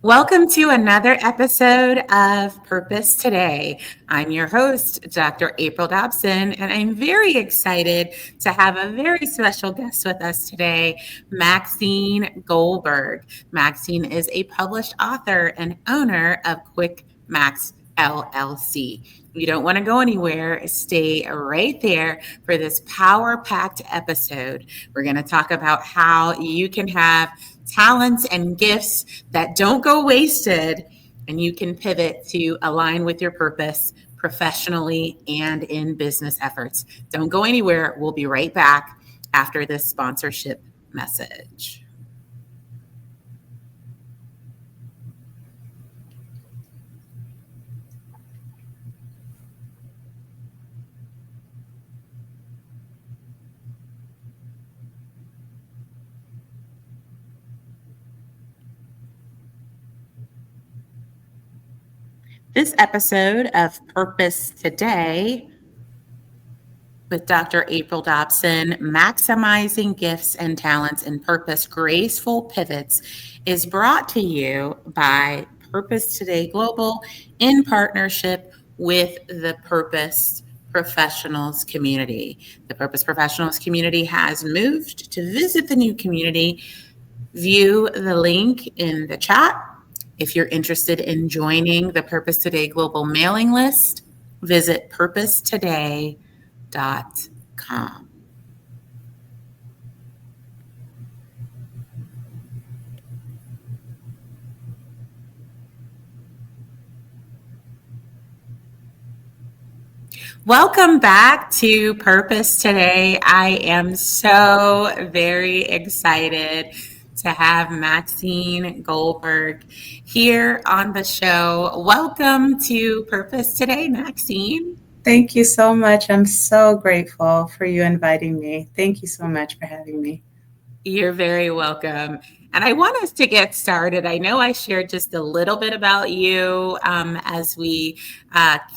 Welcome to another episode of Purpose Today. I'm your host, Dr. April Dobson, and I'm very excited to have a very special guest with us today, Maxine Goldberg. Maxine is a published author and owner of Maxx LLC. You don't want to go anywhere. Stay right there for this power-packed episode. We're going to talk about how you can have talents and gifts that don't go wasted, and you can pivot to align with your purpose professionally and in business efforts. Don't go anywhere. We'll be right back after this sponsorship message. This episode of Purpose Today with Dr. April Dobson, Maximizing Gifts and Talents in Purpose, Graceful Pivots, is brought to you by Purpose Today Global in partnership with the Purpose Professionals community. The Purpose Professionals community has moved. To visit the new community, view the link in the chat. If you're interested in joining the Purpose Today Global mailing list, visit purposetoday.com. Welcome back to Purpose Today. I am so very excited to have Maxine Goldberg here on the show. Welcome to Purpose Today, Maxine. Thank you so much. I'm so grateful for you inviting me. Thank you so much for having me. You're very welcome. And I want us to get started. I know I shared just a little bit about you as we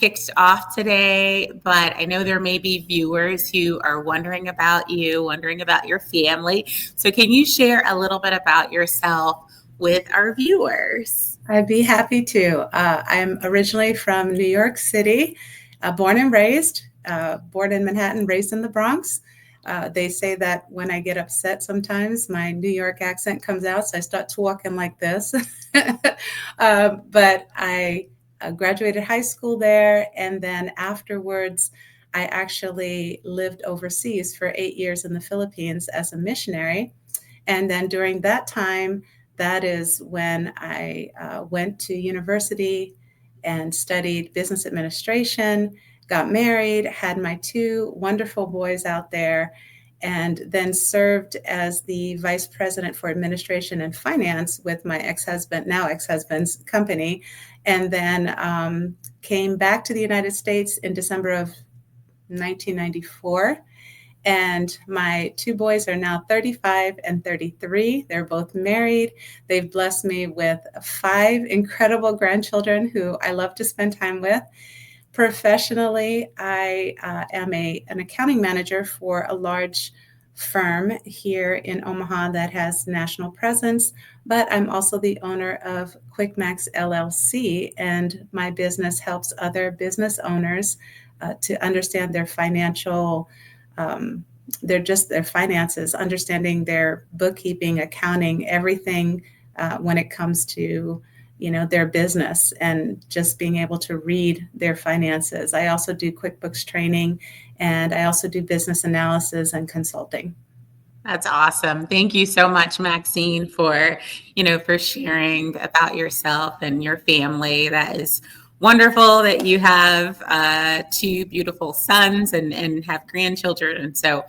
kicked off today, but I know there may be viewers who are wondering about you, wondering about your family. So can you share a little bit about yourself with our viewers? I'd be happy to. I'm originally from New York City, born and raised, born in Manhattan, raised in the Bronx. They say that when I get upset, sometimes my New York accent comes out, so I start talking like this. But I graduated high school there, and then afterwards, I actually lived overseas for 8 years in the Philippines as a missionary. And then during that time, that is when I went to university and studied business administration, got married, had my 2 wonderful boys out there, and then served as the vice president for administration and finance with my now ex-husband's company, and then came back to the United States in December of 1994. And my 2 boys are now 35 and 33. They're both married. They've blessed me with 5 incredible grandchildren who I love to spend time with. Professionally, I am an accounting manager for a large firm here in Omaha that has national presence, but I'm also the owner of Maxx LLC, and my business helps other business owners to understand their financial, their finances, understanding their bookkeeping, accounting, everything when it comes to their business and just being able to read their finances. I also do QuickBooks training, and I also do business analysis and consulting. That's awesome. Thank you so much, Maxine, for sharing about yourself and your family. That is wonderful that you have two beautiful sons and have grandchildren. And so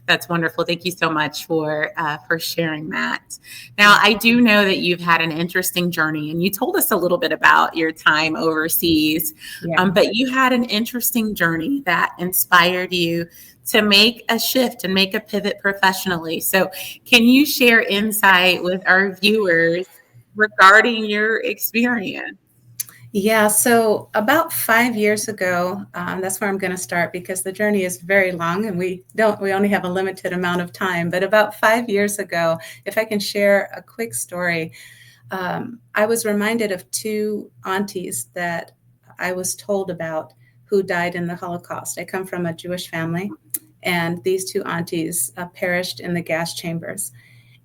that's wonderful. Thank you so much for sharing that. Now, I do know that you've had an interesting journey, and you told us a little bit about your time overseas, Yeah. but you had an interesting journey that inspired you to make a shift and make a pivot professionally. So can you share insight with our viewers regarding your experience? Yeah, so about 5 years ago, that's where I'm going to start because the journey is very long and we only have a limited amount of time. But about 5 years ago, if I can share a quick story, I was reminded of two aunties that I was told about who died in the Holocaust. I come from a Jewish family, and these two aunties perished in the gas chambers.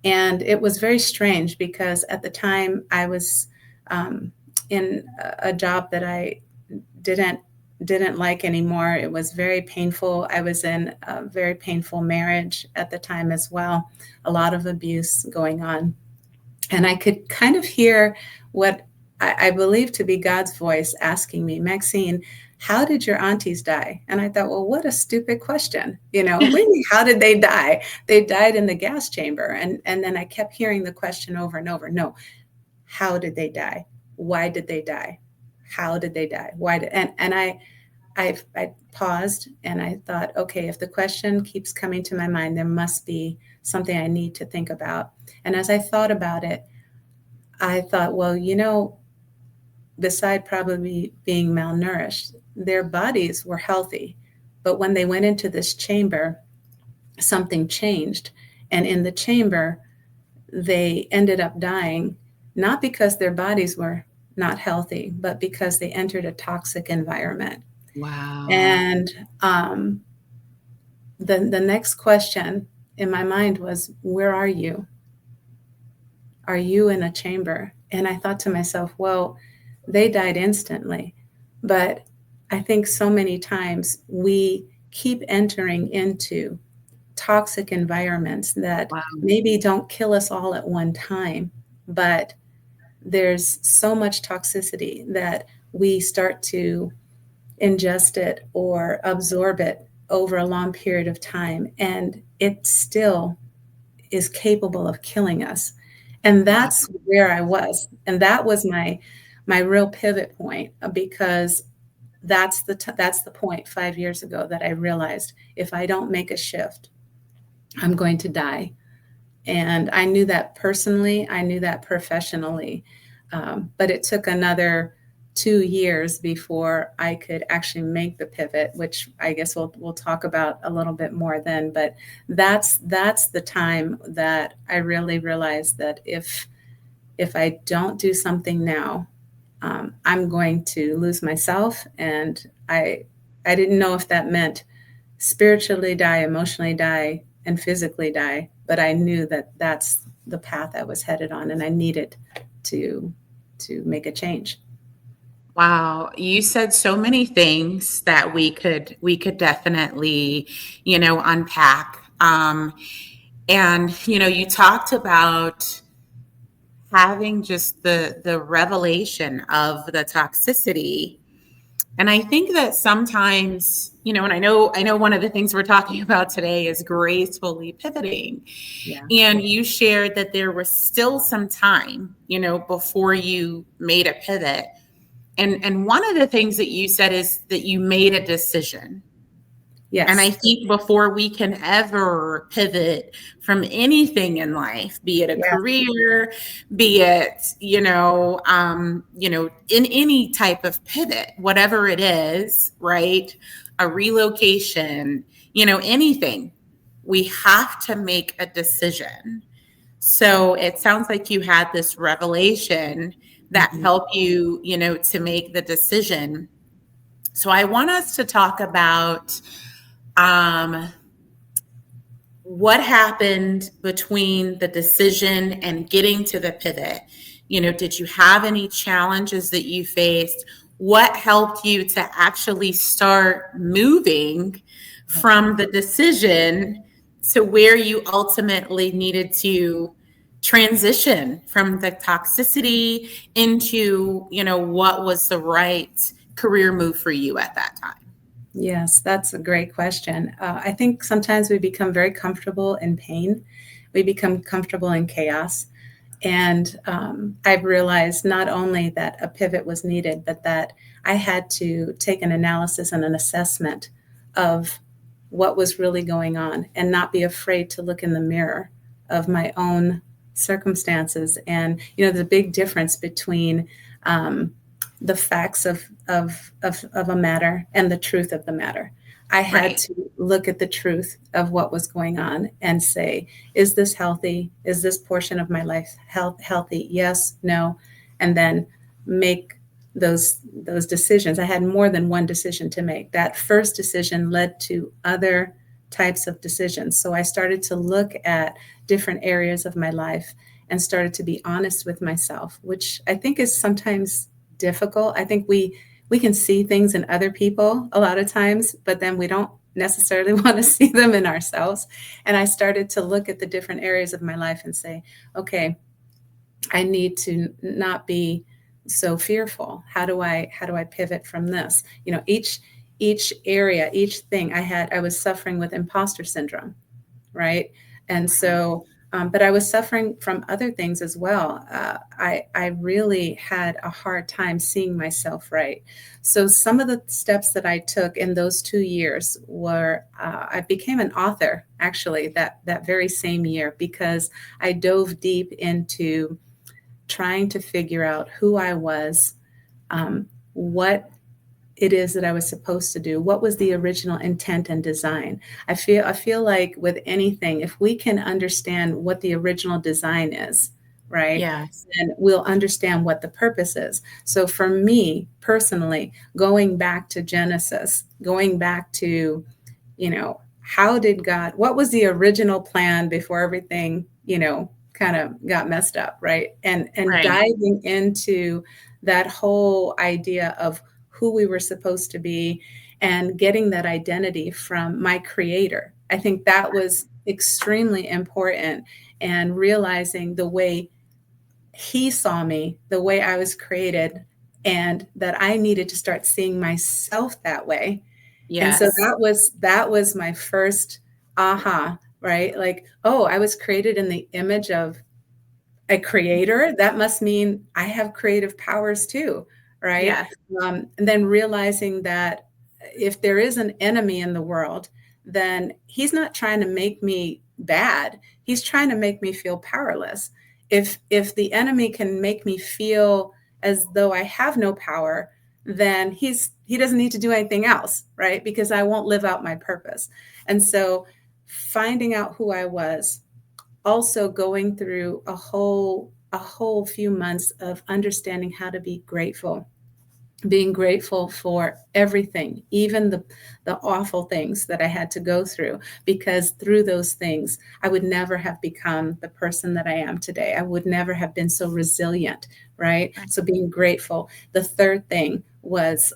And it was very strange because at the time I was in a job that I didn't like anymore. It was very painful. I was in a very painful marriage at the time as well, a lot of abuse going on. And I could kind of hear what I believe to be God's voice asking me, Maxine, how did your aunties die? And I thought, well, what a stupid question. What do you mean, how did they die? They died in the gas chamber. And then I kept hearing the question over and over. No, how did they die? Why did they die? How did they die? Why did I paused and I thought, okay, if the question keeps coming to my mind, there must be something I need to think about. And as I thought about it, I thought, well, beside probably being malnourished, their bodies were healthy. But when they went into this chamber, something changed. And in the chamber, they ended up dying, not because their bodies were not healthy, but because they entered a toxic environment. Wow. And the next question in my mind was, where are you? Are you in a chamber? And I thought to myself, well, they died instantly. But I think so many times we keep entering into toxic environments that maybe don't kill us all at one time, but there's so much toxicity that we start to ingest it or absorb it over a long period of time, and it still is capable of killing us. And that's where I was. And that was my real pivot point, because that's the point 5 years ago that I realized if I don't make a shift, I'm going to die. And I knew that personally, I knew that professionally. But it took another 2 years before I could actually make the pivot, which I guess we'll talk about a little bit more then. But that's the time that I really realized that if I don't do something now, I'm going to lose myself. And I didn't know if that meant spiritually die, emotionally die, and physically die. But I knew that that's the path I was headed on, and I needed to make a change. Wow, you said so many things that we could definitely, unpack. And you talked about having just the revelation of the toxicity. And I think that sometimes, and I know one of the things we're talking about today is gracefully pivoting. Yeah. And you shared that there was still some time, before you made a pivot. And one of the things that you said is that you made a decision. Yes. And I think before we can ever pivot from anything in life, be it a career, be it, in any type of pivot, whatever it is, right? A relocation, anything, we have to make a decision. So it sounds like you had this revelation that helped you, to make the decision. So I want us to talk about what happened between the decision and getting to the pivot. Did you have any challenges that you faced? What helped you to actually start moving from the decision to where you ultimately needed to transition from the toxicity into, what was the right career move for you at that time? Yes, that's a great question. I think sometimes we become very comfortable in pain. We become comfortable in chaos. And I've realized not only that a pivot was needed, but that I had to take an analysis and an assessment of what was really going on and not be afraid to look in the mirror of my own circumstances. And, the big difference between the facts of a matter and the truth of the matter. I had Right. to look at the truth of what was going on and say, is this healthy? Is this portion of my life healthy? Yes, no. And then make those decisions. I had more than one decision to make. That first decision led to other types of decisions. So I started to look at different areas of my life and started to be honest with myself, which I think is sometimes difficult. I think we can see things in other people a lot of times, but then we don't necessarily want to see them in ourselves. And I started to look at the different areas of my life and say, okay, I need to not be so fearful. How do I pivot from this? Each area, each thing I was suffering with imposter syndrome, right? And so, but I was suffering from other things as well. I really had a hard time seeing myself right. So some of the steps that I took in those 2 years were I became an author actually that very same year because I dove deep into trying to figure out who I was, what it is that I was supposed to do. What was the original intent and design? I feel like with anything, if we can understand what the original design is, right? Yes. Then we'll understand what the purpose is. So for me personally, going back to Genesis, going back to, how did God, what was the original plan before everything, kind of got messed up, right? And Right. diving into that whole idea of who we were supposed to be and getting that identity from my creator. I think that was extremely important, and realizing the way he saw me, the way I was created, and that I needed to start seeing myself that way. And so Yes. that was my first aha, right? Like, oh, I was created in the image of a creator. That must mean I have creative powers too, right? Yes. And then realizing that if there is an enemy in the world, then he's not trying to make me bad. He's trying to make me feel powerless. If the enemy can make me feel as though I have no power, then he doesn't need to do anything else, right? Because I won't live out my purpose. And so finding out who I was, also going through a whole few months of understanding how to be grateful, being grateful for everything, even the awful things that I had to go through, because through those things I would never have become the person that I am today. I would never have been so resilient, right? Right. So being grateful. The third thing was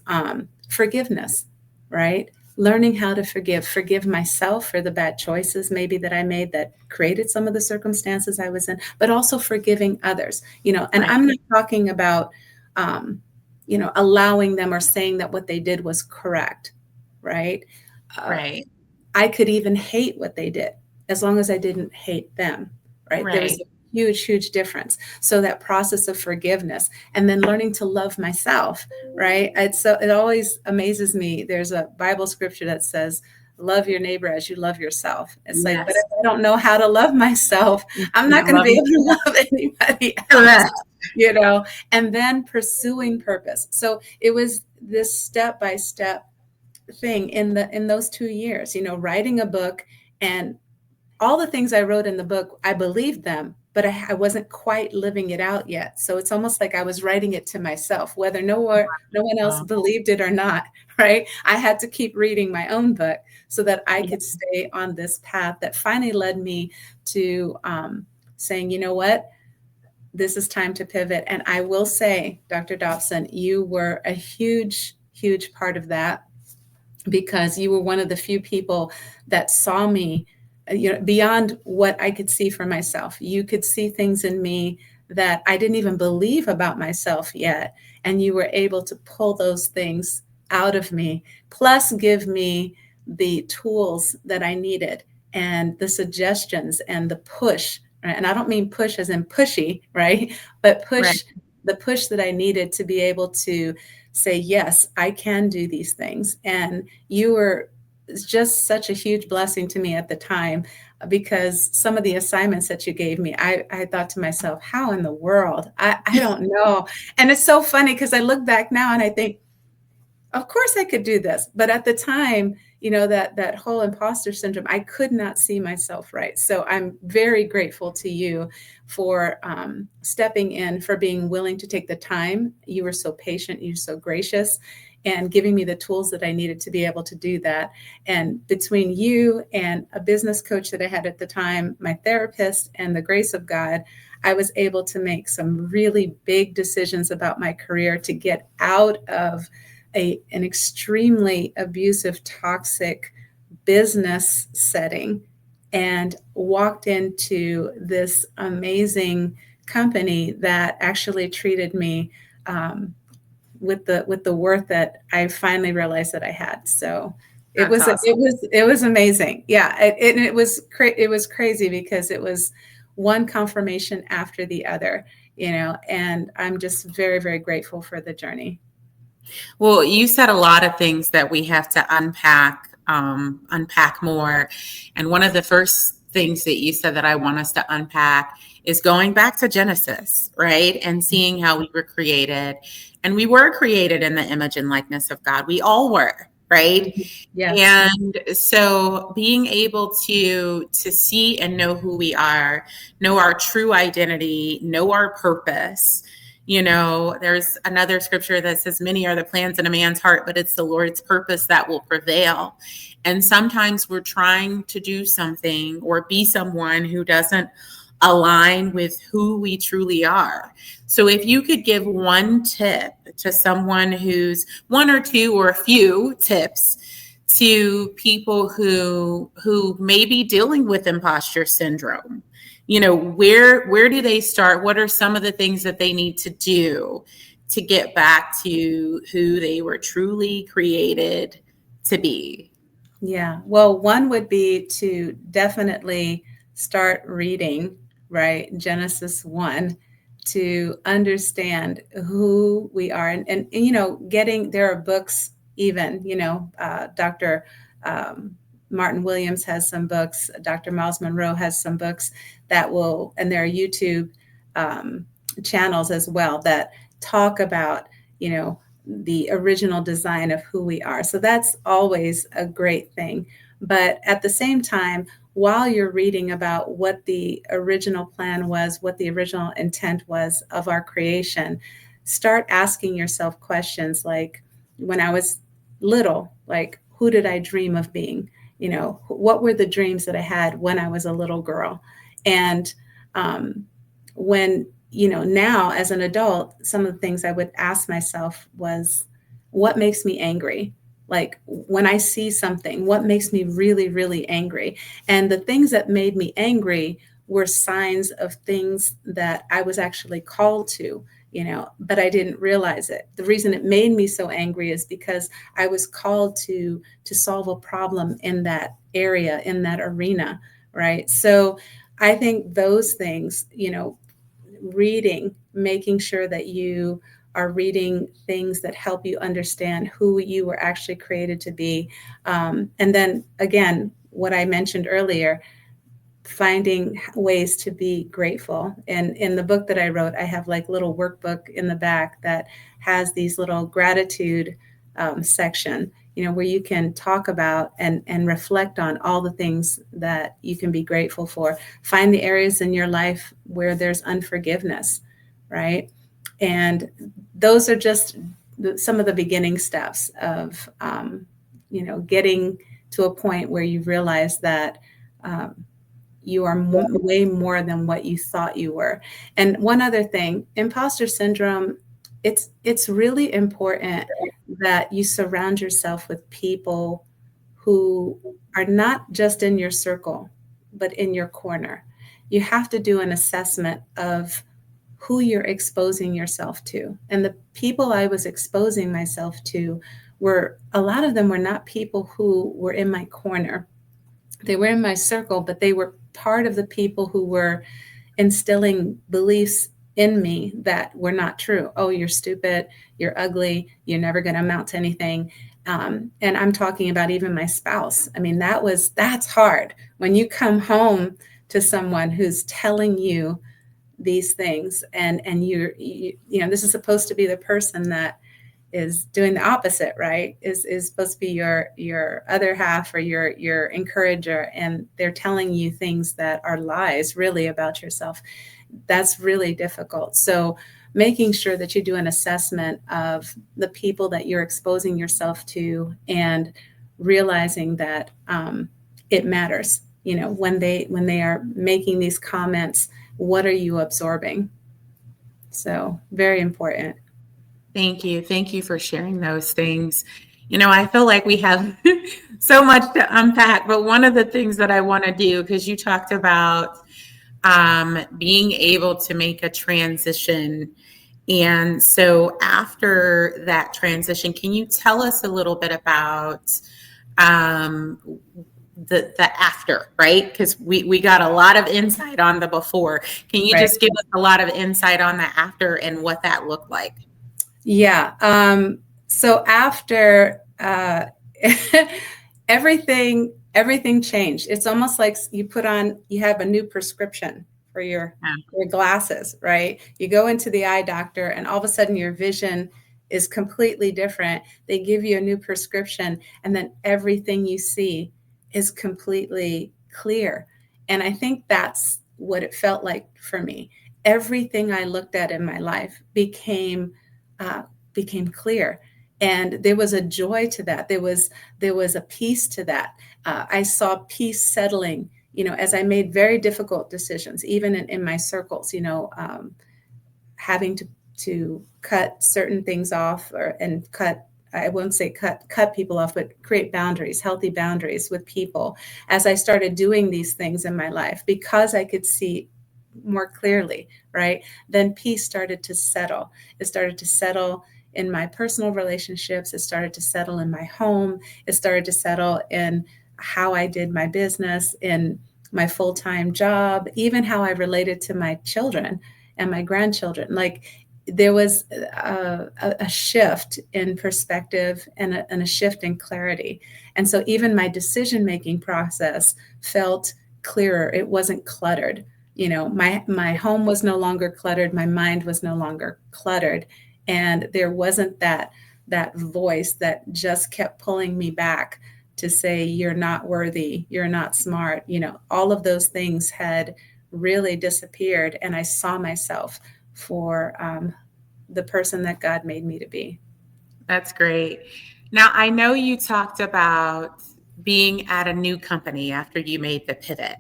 forgiveness, right? Learning how to forgive myself for the bad choices maybe that I made that created some of the circumstances I was in, but also forgiving others, and Right. I'm not talking about, allowing them or saying that what they did was correct, right? Uh, Right. I could even hate what they did as long as I didn't hate them, right? There was Right. a huge, huge difference. So that process of forgiveness and then learning to love myself, right? It always amazes me. There's a Bible scripture that says, love your neighbor as you love yourself. It's like, but Yes. if I don't know how to love myself, You I'm not can't going to love be able yourself. to love anybody else, Correct. and then pursuing purpose. So it was this step by step thing in those 2 years, writing a book, and all the things I wrote in the book, I believed them, but I wasn't quite living it out yet. So it's almost like I was writing it to myself, whether no one else Wow. believed it or not, right? I had to keep reading my own book so that I Yeah. could stay on this path that finally led me to saying, you know what? This is time to pivot. And I will say, Dr. Dobson, you were a huge, huge part of that, because you were one of the few people that saw me beyond what I could see for myself. You could see things in me that I didn't even believe about myself yet. And you were able to pull those things out of me, plus give me the tools that I needed and the suggestions and the push. Right? And I don't mean push as in pushy, right? But Right. the push that I needed to be able to say, yes, I can do these things. And you were just such a huge blessing to me at the time, because some of the assignments that you gave me, I thought to myself, how in the world? I don't know. And it's so funny because I look back now and I think, of course I could do this. But at the time, that whole imposter syndrome, I could not see myself right. So I'm very grateful to you for stepping in, for being willing to take the time. You were so patient, you were so gracious, and giving me the tools that I needed to be able to do that. And between you and a business coach that I had at the time, my therapist, and the grace of God, I was able to make some really big decisions about my career to get out of an extremely abusive, toxic business setting, and walked into this amazing company that actually treated me with the worth that I finally realized that I had. So That's awesome. it was amazing. Yeah, it was crazy because it was one confirmation after the other, and I'm just very, very grateful for the journey. Well, you said a lot of things that we have to unpack more. And one of the first things that you said that I want us to unpack is going back to Genesis, right? And seeing how we were created. And we were created in the image and likeness of God. We all were, right? Yes. And so being able to see and know who we are, know our true identity, know our purpose. There's another scripture that says, many are the plans in a man's heart, but it's the Lord's purpose that will prevail. And sometimes we're trying to do something or be someone who doesn't align with who we truly are. So if you could give one tip to someone who's one or two or a few tips to people who may be dealing with imposter syndrome, where do they start? What are some of the things that they need to do to get back to who they were truly created to be? Yeah. Well, one would be to definitely start reading, right? Genesis 1, to understand who we are. And there are books, even, Dr. Martin Williams has some books, Dr. Miles Monroe has some books and there are YouTube channels as well that talk about, the original design of who we are. So that's always a great thing. But at the same time, while you're reading about what the original plan was, what the original intent was of our creation, start asking yourself questions like, when I was little, like, who did I dream of being? What were the dreams that I had when I was a little girl? And when now as an adult, some of the things I would ask myself was, what makes me angry? Like, when I see something, what makes me really, really angry? And the things that made me angry were signs of things that I was actually called to, but I didn't realize it. The reason it made me so angry is because I was called to solve a problem in that area, in that arena, right? So I think those things, reading, making sure that you are reading things that help you understand who you were actually created to be. And then again, what I mentioned earlier, finding ways to be grateful. And in the book that I wrote, I have like little workbook in the back that has these little gratitude section, where you can talk about and reflect on all the things that you can be grateful for. Find the areas in your life where there's unforgiveness, right? And those are just some of the beginning steps of, getting to a point where you realize that you are way more than what you thought you were. And one other thing, imposter syndrome, it's really important that you surround yourself with people who are not just in your circle, but in your corner. You have to do an assessment of who you're exposing yourself to. And the people I was exposing myself to a lot of them were not people who were in my corner. They were in my circle, but they were part of the people who were instilling beliefs in me that were not true. Oh, you're stupid, you're ugly, you're never going to amount to anything. And I'm talking about even my spouse. I mean, that's hard when you come home to someone who's telling you these things, and you know, this is supposed to be the person that is doing the opposite, right? Is supposed to be your other half, or your encourager, and they're telling you things that are lies really about yourself. That's really difficult. So making sure that you do an assessment of the people that you're exposing yourself to, and realizing that it matters. You know, when they are making these comments, what are you absorbing? So very important. Thank you. Thank you for sharing those things. You know, I feel like we have so much to unpack, but one of the things that I want to do, because you talked about being able to make a transition. And so after that transition, can you tell us a little bit about um, the after, right? Because we got a lot of insight on the before. Can you Right. just give us a lot of insight on the after and what that looked like? Yeah. So after everything changed. It's almost like you have a new prescription for your glasses, right? You go into the eye doctor, and all of a sudden your vision is completely different. They give you a new prescription, and then everything you see is completely clear. And I think that's what it felt like for me. Everything I looked at in my life became clear, and there was a joy to that. There was a peace to that. I saw peace settling, you know, as I made very difficult decisions, even in my circles, you know, having to cut certain things off, and I won't say cut people off, but create boundaries, healthy boundaries with people. As I started doing these things in my life, because I could see more clearly, right? Then peace started to settle. It started to settle in my personal relationships. It started to settle in my home. It started to settle in how I did my business, in my full-time job, even how I related to my children and my grandchildren. Like, there was a shift in perspective, and a shift in clarity. And so even my decision-making process felt clearer. It wasn't cluttered. You know, my home was no longer cluttered. My mind was no longer cluttered. And there wasn't that voice that just kept pulling me back to say, you're not worthy, you're not smart. You know, all of those things had really disappeared. And I saw myself for the person that God made me to be. That's great. Now, I know you talked about being at a new company after you made the pivot.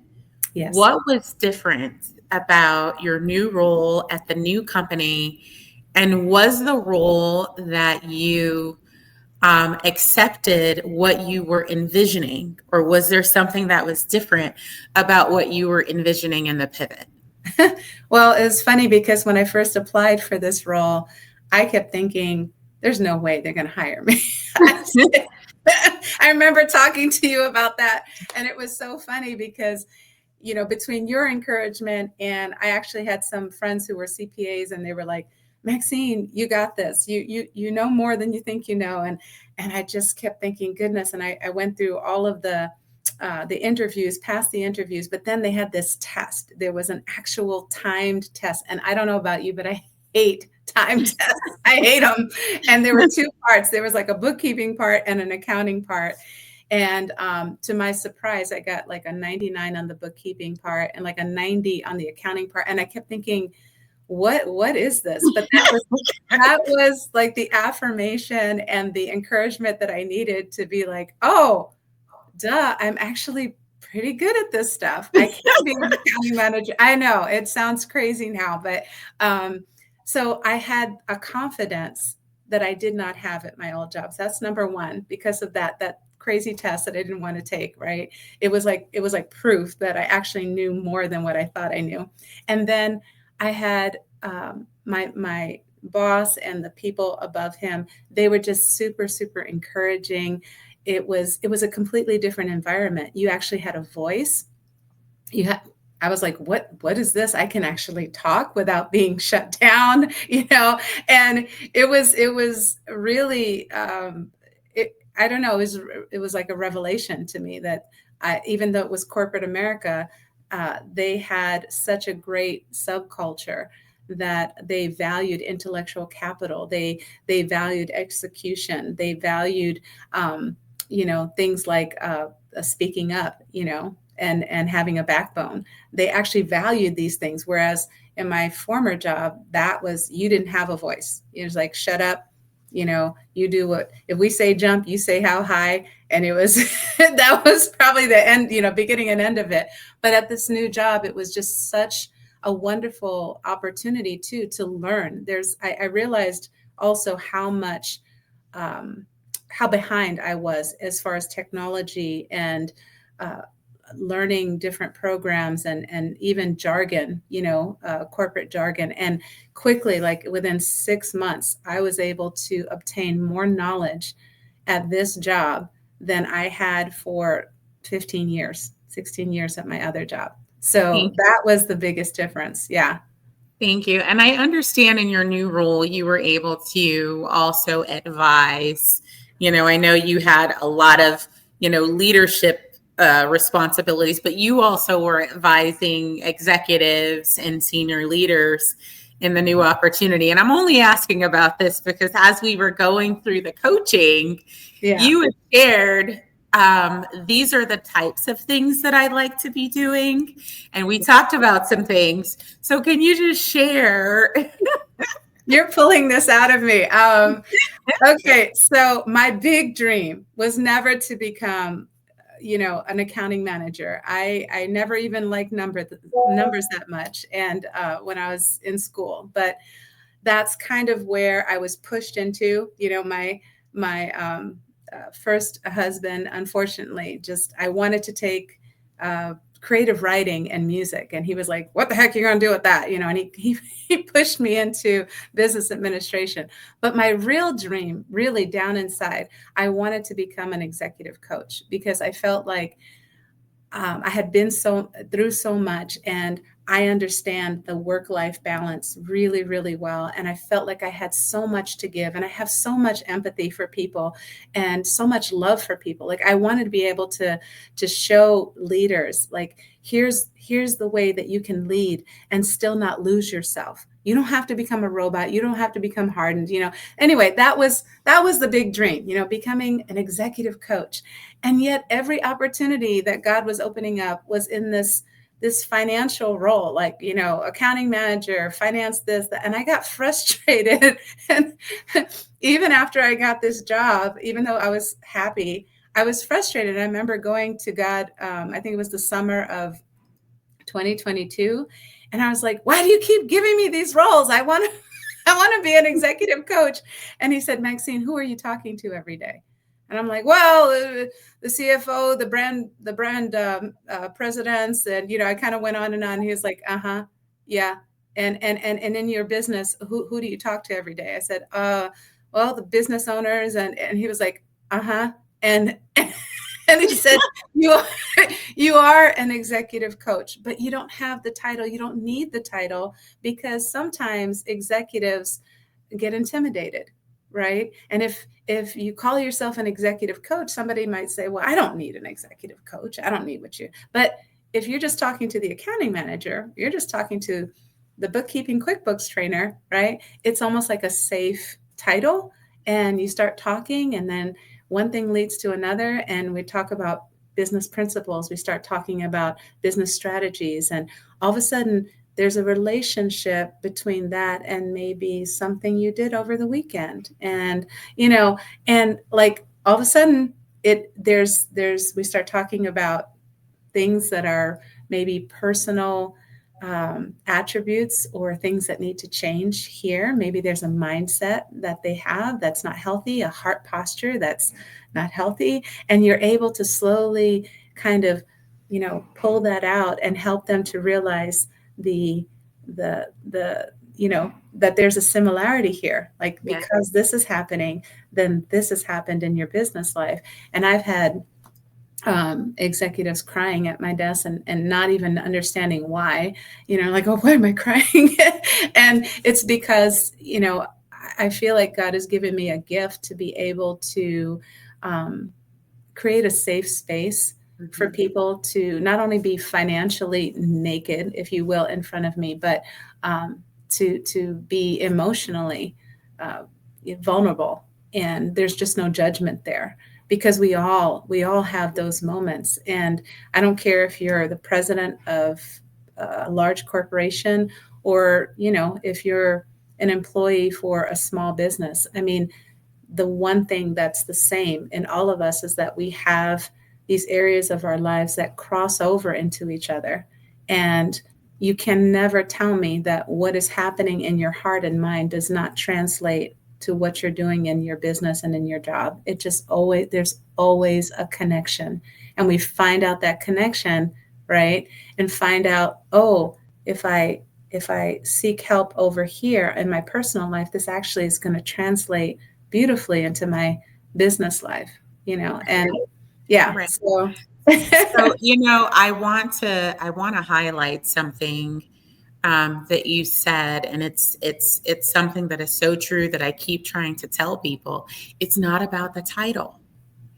Yes. What was different about your new role at the new company? And was the role that you accepted what you were envisioning, or was there something that was different about what you were envisioning in the pivot? Well, it was funny because when I first applied for this role, I kept thinking, there's no way they're going to hire me. I remember talking to you about that. And it was so funny because, you know, between your encouragement, and I actually had some friends who were CPAs, and they were like, Maxine, you got this. You know more than you think you know. And I just kept thinking, goodness. And I went through all of the interviews, passed the interviews, but then they had this test. There was an actual timed test. And I don't know about you, but I hate timed tests. I hate them. And there were two parts. There was like a bookkeeping part and an accounting part. And to my surprise, I got like a 99 on the bookkeeping part and like a 90 on the accounting part. And I kept thinking, what is this? But that was like the affirmation and the encouragement that I needed to be like, oh, duh, I'm actually pretty good at this stuff. I can be an accounting manager. I know it sounds crazy now, but so I had a confidence that I did not have at my old jobs. That's number one, because of that crazy tests that I didn't want to take, right? It was like proof that I actually knew more than what I thought I knew. And then I had my boss and the people above him, they were just super, super encouraging. It was a completely different environment. You actually had a voice. You had I was like, what is this? I can actually talk without being shut down, And it was really I don't know, it was like a revelation to me that even though it was corporate America, they had such a great subculture that they valued intellectual capital. They valued execution. They valued things like speaking up, and having a backbone. They actually valued these things. Whereas in my former job, that was, you didn't have a voice. It was like, shut up, you do what, if we say jump, you say how high. And it was, that was probably the end, beginning and end of it. But at this new job, it was just such a wonderful opportunity too, to learn. I realized also how much, how behind I was as far as technology and, learning different programs and even jargon, corporate jargon. And quickly, like within 6 months, I was able to obtain more knowledge at this job than I had for 15 years, 16 years at my other job. So that was the biggest difference. Yeah. Thank you. And I understand in your new role, you were able to also advise. I know you had a lot of, leadership responsibilities, but you also were advising executives and senior leaders in the new opportunity. And I'm only asking about this because as we were going through the coaching, you had shared, these are the types of things that I'd like to be doing. And we talked about some things. So can you just share? You're pulling this out of me. Okay. So my big dream was never to become an accounting manager. I never even liked numbers that much. And when I was in school, but that's kind of where I was pushed into, my first husband, unfortunately, I wanted to take creative writing and music. And he was like, what the heck are you going to do with that? And he pushed me into business administration. But my real dream, really down inside, I wanted to become an executive coach because I felt like I had been through so much, and I understand the work-life balance really, really well. And I felt like I had so much to give, and I have so much empathy for people and so much love for people. Like I wanted to be able to show leaders, like, here's the way that you can lead and still not lose yourself. You don't have to become a robot. You don't have to become hardened, Anyway, that was the big dream, becoming an executive coach. And yet every opportunity that God was opening up was in this financial role, like, accounting manager, finance, this, that. And I got frustrated. And even after I got this job, even though I was happy, I was frustrated. I remember going to God, I think it was the summer of 2022. And I was like, why do you keep giving me these roles? I want to be an executive coach. And he said, Maxine, who are you talking to every day? And I'm like, well, the CFO, the brand presidents. And, I kind of went on and on. He was like, yeah. And in your business, who do you talk to every day? I said, well, the business owners. And he was like, and and he said, you are an executive coach, but you don't have the title. You don't need the title because sometimes executives get intimidated, right? And if you call yourself an executive coach, somebody might say, well, I don't need an executive coach. I don't need but if you're just talking to the accounting manager, you're just talking to the bookkeeping QuickBooks trainer, right? It's almost like a safe title. And you start talking, and then one thing leads to another, and we talk about business principles. We start talking about business strategies, and all of a sudden there's a relationship between that and maybe something you did over the weekend. And, and like all of a sudden we start talking about things that are maybe personal attributes or things that need to change here. Maybe there's a mindset that they have that's not healthy, a heart posture that's not healthy. And you're able to slowly kind of, pull that out and help them to realize that there's a similarity here. Like, Yeah. because this is happening, then this has happened in your business life. And I've had executives crying at my desk and not even understanding why, like, oh, why am I crying? And it's because, I feel like God has given me a gift to be able to create a safe space for people to not only be financially naked, if you will, in front of me, but to be emotionally vulnerable. And there's just no judgment there, because we all have those moments. And I don't care if you're the president of a large corporation, or if you're an employee for a small business. I mean, the one thing that's the same in all of us is that we have these areas of our lives that cross over into each other. And you can never tell me that what is happening in your heart and mind does not translate to what you're doing in your business and in your job. It just there's always a connection. And we find out that connection, right? And find out, oh, if I seek help over here in my personal life, this actually is going to translate beautifully into my business life, and yeah. Right. So So, I want to highlight something that you said, and it's something that is so true that I keep trying to tell people. It's not about the title.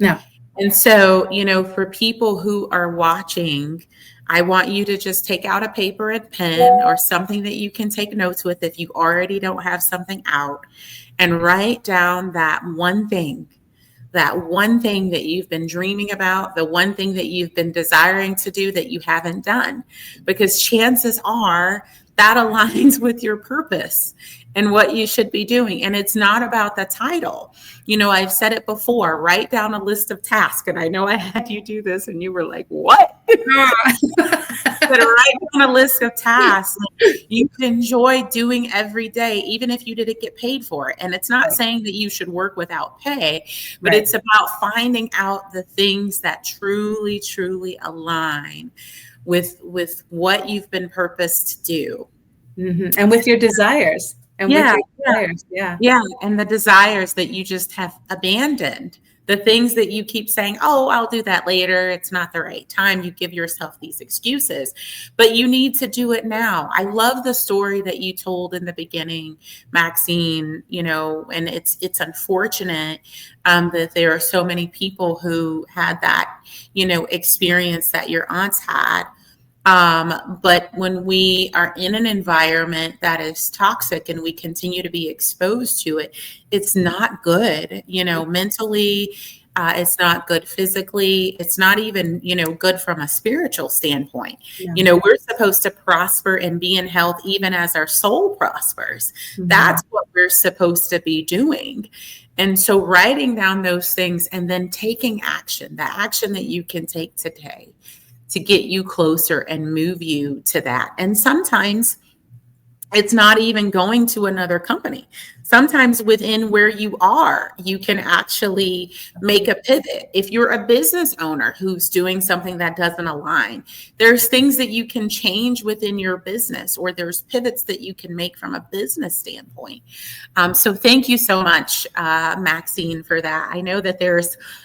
no. And so, for people who are watching, I want you to just take out a paper and pen or something that you can take notes with if you already don't have something out, and write down that one thing that you've been dreaming about, the one thing that you've been desiring to do that you haven't done, because chances are that aligns with your purpose and what you should be doing. And it's not about the title. I've said it before, write down a list of tasks. And I know I had you do this and you were like, what? But write down a list of tasks you enjoy doing every day, even if you didn't get paid for it. And it's not saying that you should work without pay, but it's about finding out the things that truly, truly align with what you've been purposed to do. And with your desires. And with your desires. Yeah. And the desires that you just have abandoned. The things that you keep saying, oh, I'll do that later. It's not the right time. You give yourself these excuses, but you need to do it now. I love the story that you told in the beginning, Maxine, and it's unfortunate that there are so many people who had that, experience that your aunts had. But when we are in an environment that is toxic and we continue to be exposed to it, it's not good, mentally. It's not good physically. It's not even, good from a spiritual standpoint. Yeah. We're supposed to prosper and be in health even as our soul prospers. That's what we're supposed to be doing. And so writing down those things and then taking action, the action that you can take today to get you closer and move you to that. And sometimes it's not even going to another company. Sometimes within where you are, you can actually make a pivot. If you're a business owner who's doing something that doesn't align, there's things that you can change within your business, or there's pivots that you can make from a business standpoint. So thank you so much, Maxine, for that. I know that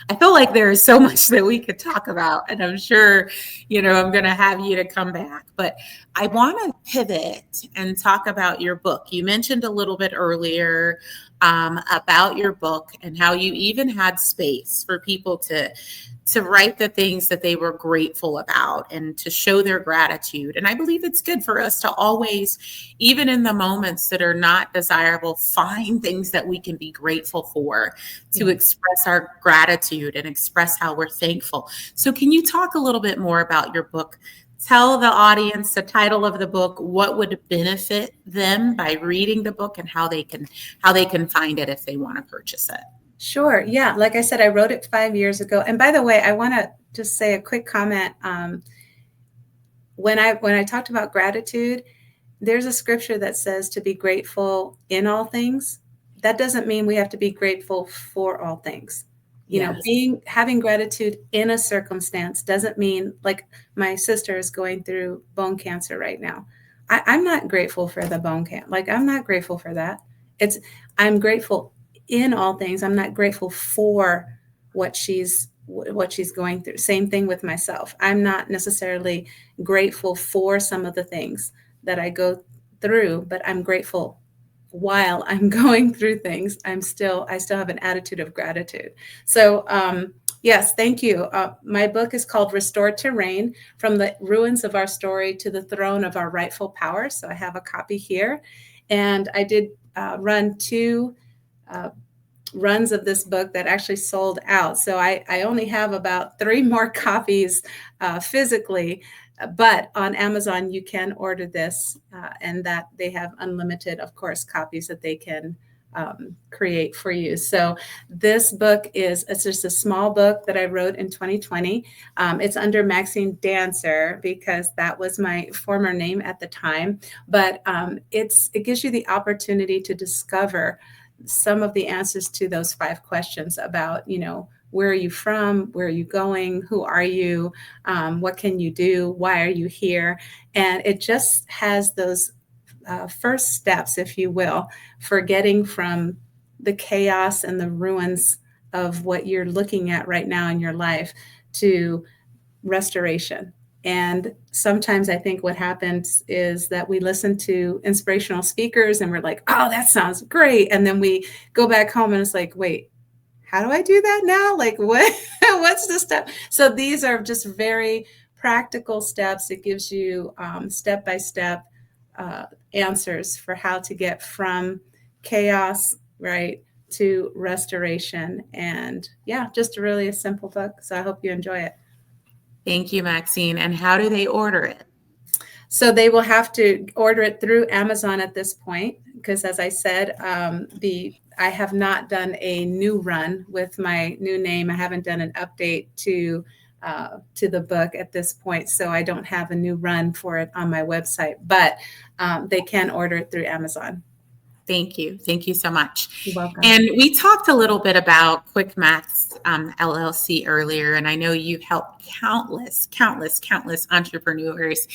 I feel like there is so much that we could talk about, and I'm sure, I'm going to have you to come back. But I want to pivot and talk about your book. You mentioned a little bit earlier about your book and how you even had space for people to write the things that they were grateful about and to show their gratitude. And I believe it's good for us to always, even in the moments that are not desirable, find things that we can be grateful for, to express our gratitude and express how we're thankful. So can you talk a little bit more about your book? Tell the audience the title of the book, what would benefit them by reading the book, and how they can find it if they want to purchase it. Sure. Yeah. Like I said, I wrote it 5 years ago. And by the way, I want to just say a quick comment. When I talked about gratitude, there's a scripture that says to be grateful in all things. That doesn't mean we have to be grateful for all things. Yes. Having gratitude in a circumstance doesn't mean, like, my sister is going through bone cancer right now. I'm not grateful for the bone cancer. Like, I'm not grateful for that. I'm grateful in all things. I'm not grateful for what she's going through. Same thing with myself. I'm not necessarily grateful for some of the things that I go through, but I'm grateful while I'm going through things. I still have an attitude of gratitude. So yes, thank you. My book is called Restore to Reign: From the Ruins of Our Story to the Throne of Our Rightful Power. So I have a copy here, and I did run two runs of this book that actually sold out. So I only have about 3 more copies physically, but on Amazon you can order this, and that they have unlimited, of course, copies that they can create for you. So this book it's just a small book that I wrote in 2020. It's under Maxine Dancer because that was my former name at the time. But it gives you the opportunity to discover some of the answers to those 5 questions about, where are you from? Where are you going? Who are you? What can you do? Why are you here? And it just has those first steps, if you will, for getting from the chaos and the ruins of what you're looking at right now in your life to restoration. And sometimes I think what happens is that we listen to inspirational speakers and we're like, oh, that sounds great. And then we go back home and it's like, wait, how do I do that now? Like, what's the step? So these are just very practical steps. It gives you step-by-step answers for how to get from chaos, right, to restoration. And yeah, just really a simple book. So I hope you enjoy it. Thank you, Maxine. And how do they order it? So they will have to order it through Amazon at this point, because as I said, I have not done a new run with my new name. I haven't done an update to the book at this point, so I don't have a new run for it on my website, but they can order it through Amazon. Thank you. Thank you so much. You're welcome. And we talked a little bit about Maxx LLC earlier, and I know you've helped countless entrepreneurs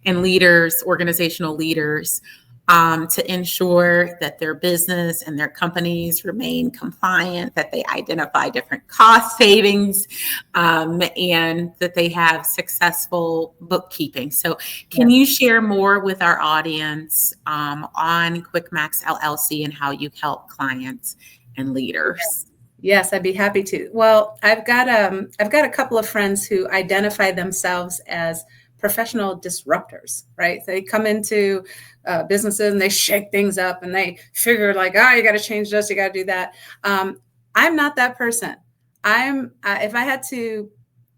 and leaders, organizational leaders, to ensure that their business and their companies remain compliant, that they identify different cost savings, and that they have successful bookkeeping. So can you share more with our audience on Maxx LLC and how you help clients and leaders? Yes, I'd be happy to. Well, I've got a couple of friends who identify themselves as professional disruptors, right? They come into businesses and they shake things up and they figure like, oh, you got to change this, you got to do that. I'm not that person. If I had to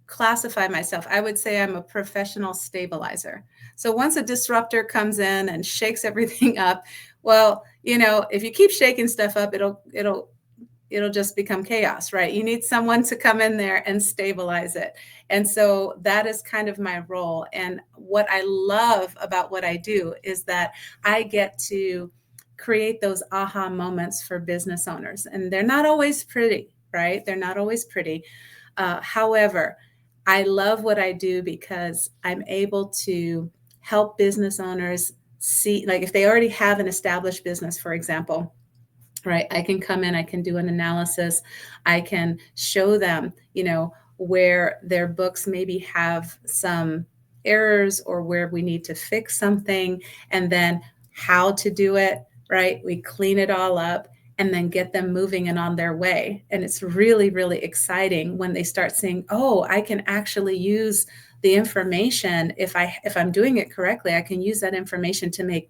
classify myself, I would say I'm a professional stabilizer. So once a disruptor comes in and shakes everything up, well, if you keep shaking stuff up, it'll just become chaos, right? You need someone to come in there and stabilize it. And so that is kind of my role. And what I love about what I do is that I get to create those aha moments for business owners. And they're not always pretty, right? They're not always pretty. However, I love what I do because I'm able to help business owners see, like if they already have an established business, for example, right? I can come in, I can do an analysis, I can show them, where their books maybe have some errors or where we need to fix something, and then how to do it, right? We clean it all up and then get them moving and on their way. And it's really, really exciting when they start saying, oh, I can actually use the information. If I'm doing it correctly, I can use that information to make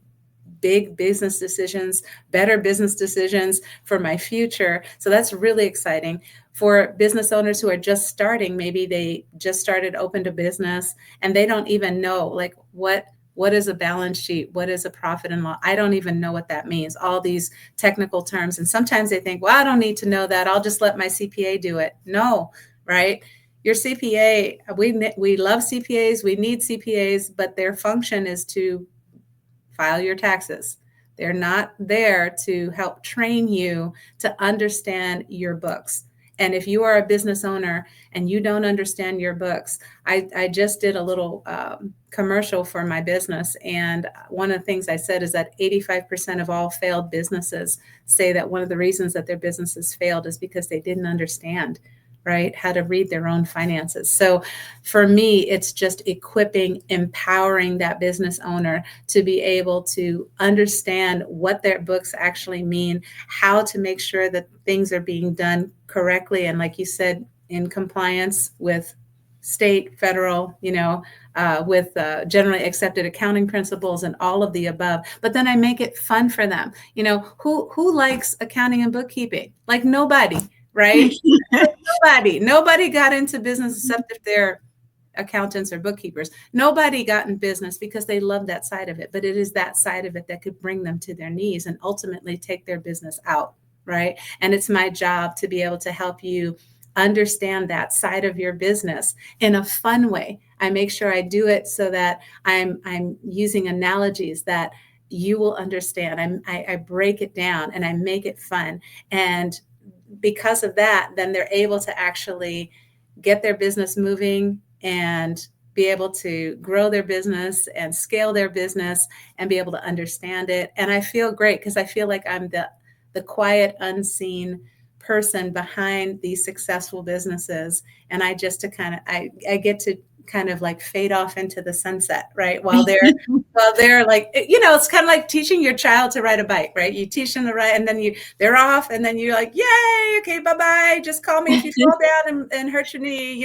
big business decisions, better business decisions for my future. So that's really exciting. For business owners who are just starting, maybe they just opened a business and they don't even know, like, what is a balance sheet? What is a profit and loss? I don't even know what that means, all these technical terms. And sometimes they think, well, I don't need to know that. I'll just let my CPA do it. No, right? Your CPA, we love CPAs, we need CPAs, but their function is to file your taxes. They're not there to help train you to understand your books. And if you are a business owner and you don't understand your books, I just did a little commercial for my business. And one of the things I said is that 85% of all failed businesses say that one of the reasons that their businesses failed is because they didn't understand, right, how to read their own finances. So for me, it's just equipping, empowering that business owner to be able to understand what their books actually mean, how to make sure that things are being done correctly. And like you said, in compliance with state, federal, with generally accepted accounting principles and all of the above. But then I make it fun for them. Who likes accounting and bookkeeping? Like nobody, right? Nobody got into business except if they're accountants or bookkeepers. Nobody got in business because they love that side of it, but it is that side of it that could bring them to their knees and ultimately take their business out, right? And it's my job to be able to help you understand that side of your business in a fun way. I make sure I do it so that I'm using analogies that you will understand. I break it down and I make it fun. And because of that, then they're able to actually get their business moving and be able to grow their business and scale their business and be able to understand it. And I feel great because I feel like I'm the quiet, unseen person behind these successful businesses. And I just I get to kind of like fade off into the sunset, right? While they're like, it's kind of like teaching your child to ride a bike, right? You teach them to ride and then they're off and then you're like, yay, okay, bye-bye. Just call me if you fall down and hurt your knee,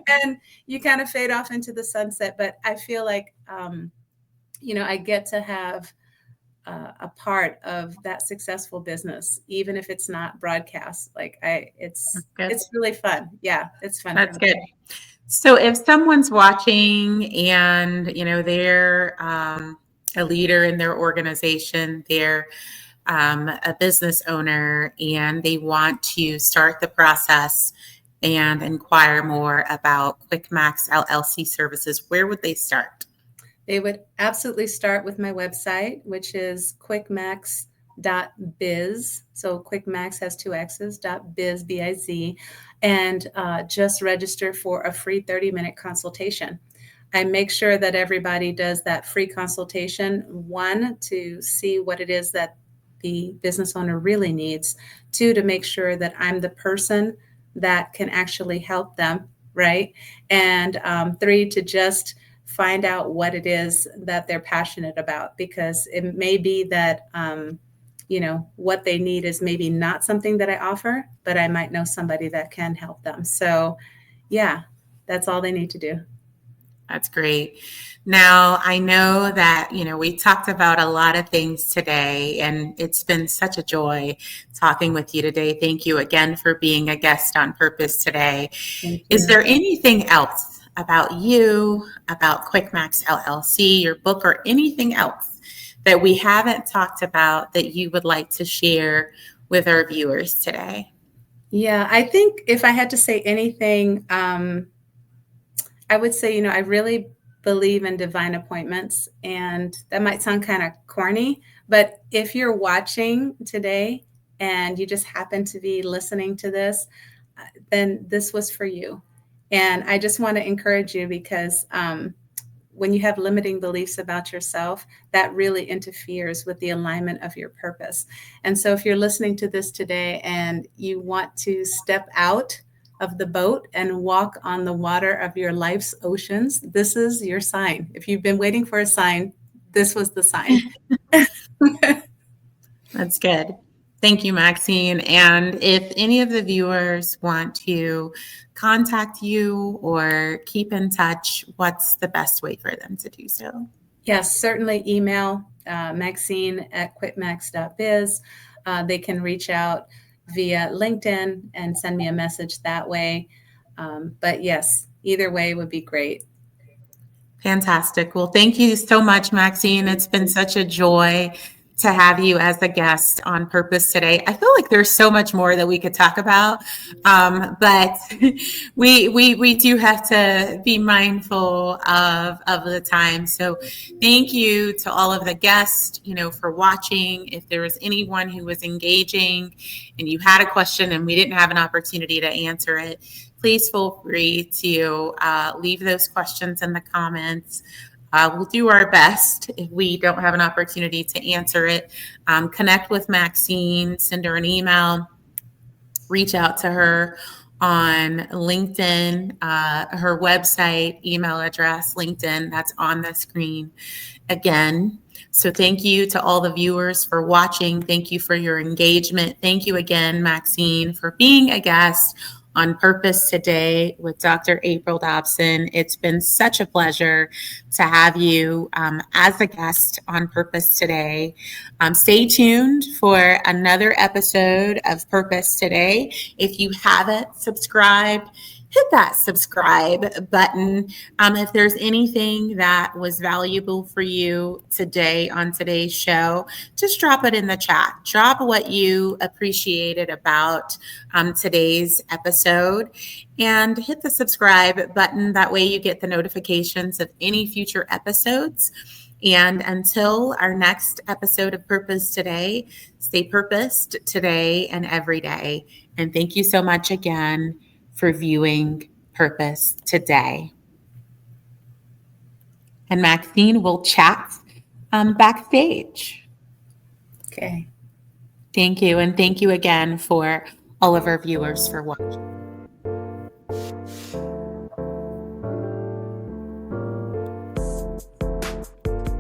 and you kind of fade off into the sunset. But I feel like, I get to have a part of that successful business, even if it's not broadcast. Like it's really fun. Yeah, it's fun. That's good. So if someone's watching and, they're a leader in their organization, they're a business owner, and they want to start the process and inquire more about Quick Maxx LLC services, where would they start? They would absolutely start with my website, which is quickmaxx.biz. So Quick Maxx has 2 X's, .biz, B-I-Z, and just register for a free 30-minute consultation. I make sure that everybody does that free consultation, 1, to see what it is that the business owner really needs, 2, to make sure that I'm the person that can actually help them, right? And 3, to just find out what it is that they're passionate about, because it may be that, what they need is maybe not something that I offer, but I might know somebody that can help them. So yeah, that's all they need to do. That's great. Now, I know that, we talked about a lot of things today, and it's been such a joy talking with you today. Thank you again for being a guest on Purpose today. Is there anything else about you, about Quick Maxx LLC, your book, or anything else that we haven't talked about that you would like to share with our viewers today? Yeah, I think if I had to say anything, I would say, I really believe in divine appointments, and that might sound kind of corny, but if you're watching today and you just happen to be listening to this, then this was for you. And I just want to encourage you, because when you have limiting beliefs about yourself, that really interferes with the alignment of your purpose. And so if you're listening to this today and you want to step out of the boat and walk on the water of your life's oceans, this is your sign. If you've been waiting for a sign, this was the sign. That's good. Thank you, Maxine. And if any of the viewers want to contact you or keep in touch, what's the best way for them to do so? Yes, certainly email Maxine at quickmaxx.biz. They can reach out via LinkedIn and send me a message that way. But yes, either way would be great. Fantastic. Well, thank you so much, Maxine. It's been such a joy to have you as a guest on Purpose today. I feel like there's so much more that we could talk about, but we do have to be mindful of the time. So thank you to all of the guests, for watching. If there was anyone who was engaging and you had a question and we didn't have an opportunity to answer it, please feel free to leave those questions in the comments. We'll do our best if we don't have an opportunity to answer it. Connect with Maxine, send her an email, reach out to her on LinkedIn, her website, email address, LinkedIn, that's on the screen again. So thank you to all the viewers for watching. Thank you for your engagement. Thank you again, Maxine, for being a guest on Purpose today with Dr. April Dobson. It's been such a pleasure to have you as a guest on Purpose today. Stay tuned for another episode of Purpose today. If you haven't subscribed, hit that subscribe button. If there's anything that was valuable for you today on today's show, just drop it in the chat. Drop what you appreciated about today's episode and hit the subscribe button. That way you get the notifications of any future episodes. And until our next episode of Purpose Today, stay purposed today and every day. And thank you so much again for viewing Purpose Today. And Maxine will chat backstage. Okay. Thank you. And thank you again for all of our viewers for watching.